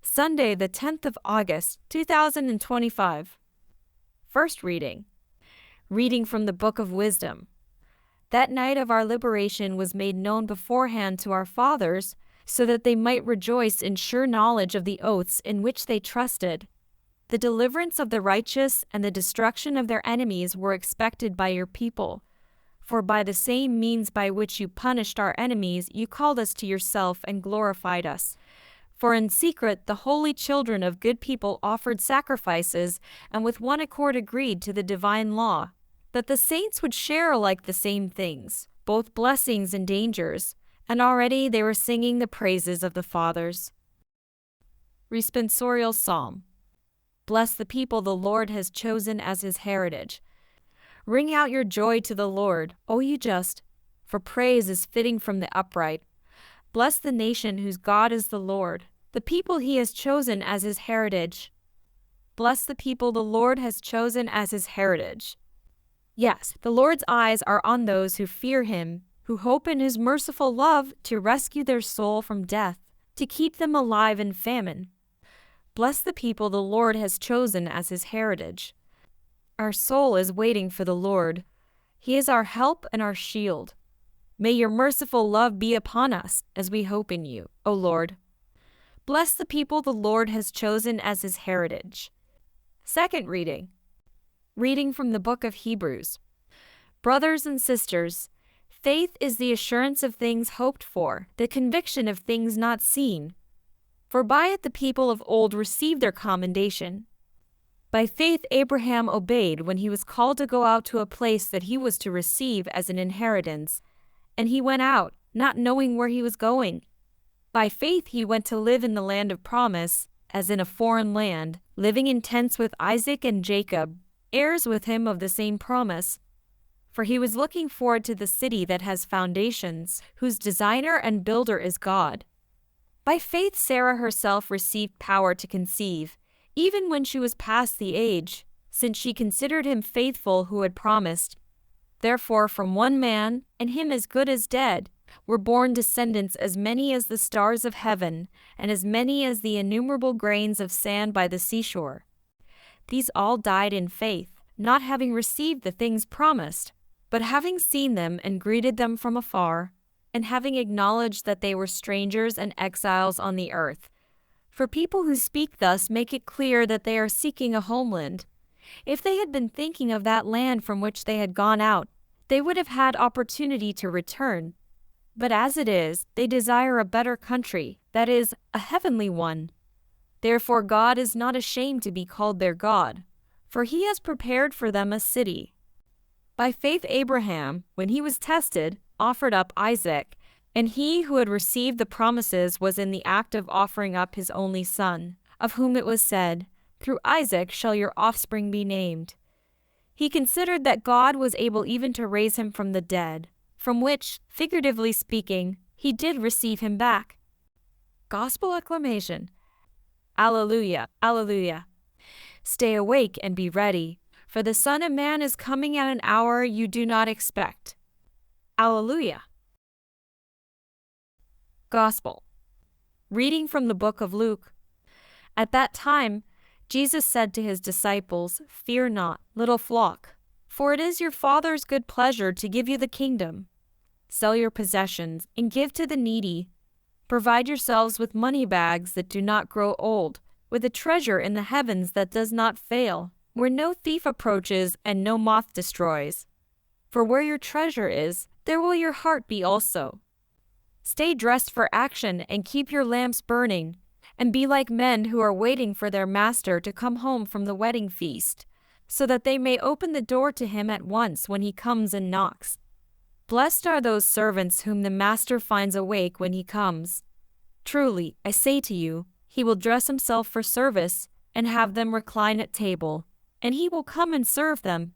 Sunday, the 10th of August, 2025. First reading. Reading from the Book of Wisdom. That night of our liberation was made known beforehand to our fathers, so that they might rejoice in sure knowledge of the oaths in which they trusted. The deliverance of the righteous and the destruction of their enemies were expected by your people. For by the same means by which you punished our enemies, you called us to yourself and glorified us. For in secret the holy children of good people offered sacrifices, and with one accord agreed to the divine law, that the saints would share alike the same things, both blessings and dangers, and already they were singing the praises of the fathers. Responsorial Psalm. Bless the people the Lord has chosen as his heritage. Ring out your joy to the Lord, O you just, for praise is fitting from the upright. Bless the nation whose God is the Lord, the people he has chosen as his heritage. Bless the people the Lord has chosen as his heritage. Yes, the Lord's eyes are on those who fear him, who hope in his merciful love to rescue their soul from death, to keep them alive in famine. Bless the people the Lord has chosen as his heritage. Our soul is waiting for the Lord. He is our help and our shield. May your merciful love be upon us as we hope in you, O Lord. Bless the people the Lord has chosen as his heritage. Second reading. Reading from the book of Hebrews. Brothers and sisters, faith is the assurance of things hoped for, the conviction of things not seen. For by it the people of old received their commendation. By faith Abraham obeyed when he was called to go out to a place that he was to receive as an inheritance, and he went out, not knowing where he was going. By faith he went to live in the land of promise, as in a foreign land, living in tents with Isaac and Jacob, heirs with him of the same promise. For he was looking forward to the city that has foundations, whose designer and builder is God. By faith Sarah herself received power to conceive, even when she was past the age, since she considered him faithful who had promised. Therefore from one man, and him as good as dead, were born descendants as many as the stars of heaven, and as many as the innumerable grains of sand by the seashore. These all died in faith, not having received the things promised, but having seen them and greeted them from afar, and having acknowledged that they were strangers and exiles on the earth. For people who speak thus make it clear that they are seeking a homeland. If they had been thinking of that land from which they had gone out, they would have had opportunity to return. But as it is, they desire a better country, that is, a heavenly one. Therefore God is not ashamed to be called their God, for he has prepared for them a city. By faith Abraham, when he was tested, offered up Isaac, and he who had received the promises was in the act of offering up his only son, of whom it was said, "Through Isaac shall your offspring be named." He considered that God was able even to raise him from the dead, from which, figuratively speaking, he did receive him back. Gospel acclamation. Alleluia, alleluia. Stay awake and be ready, for the Son of Man is coming at an hour you do not expect. Alleluia. Gospel. Reading from the book of Luke. At that time, Jesus said to his disciples, "Fear not, little flock, for it is your Father's good pleasure to give you the kingdom. Sell your possessions and give to the needy. Provide yourselves with money bags that do not grow old, with a treasure in the heavens that does not fail, where no thief approaches and no moth destroys. For where your treasure is, there will your heart be also. Stay dressed for action and keep your lamps burning, and be like men who are waiting for their master to come home from the wedding feast, so that they may open the door to him at once when he comes and knocks. Blessed are those servants whom the master finds awake when he comes. Truly, I say to you, he will dress himself for service, and have them recline at table, and he will come and serve them.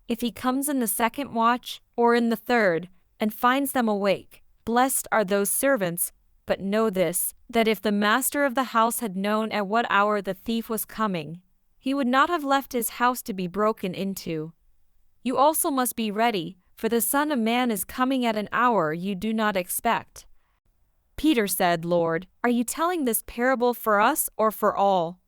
If he comes in the second watch, or in the third, and finds them awake, blessed are those servants. But know this, that if the master of the house had known at what hour the thief was coming, he would not have left his house to be broken into. You also must be ready, for the Son of Man is coming at an hour you do not expect. Peter said, "Lord, are you telling this parable for us or for all?"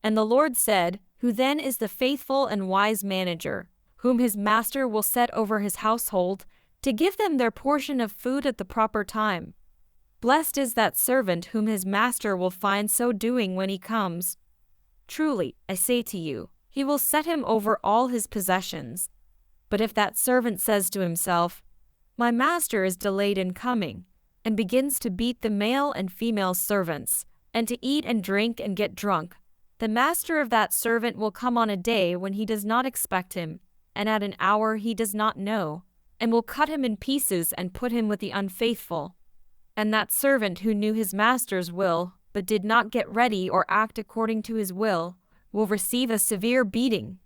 And the Lord said, "Who then is the faithful and wise manager, whom his master will set over his household, to give them their portion of food at the proper time? Blessed is that servant whom his master will find so doing when he comes. Truly, I say to you, he will set him over all his possessions. But if that servant says to himself, 'My master is delayed in coming,' and begins to beat the male and female servants, and to eat and drink and get drunk, the master of that servant will come on a day when he does not expect him, and at an hour he does not know, and will cut him in pieces and put him with the unfaithful. And that servant who knew his master's will, but did not get ready or act according to his will receive a severe beating.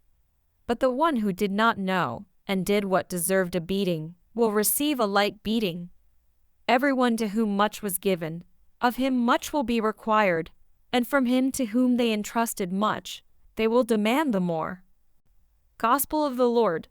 But the one who did not know, and did what deserved a beating, will receive a light beating. Everyone to whom much was given, of him much will be required, and from him to whom they entrusted much, they will demand the more." Gospel of the Lord.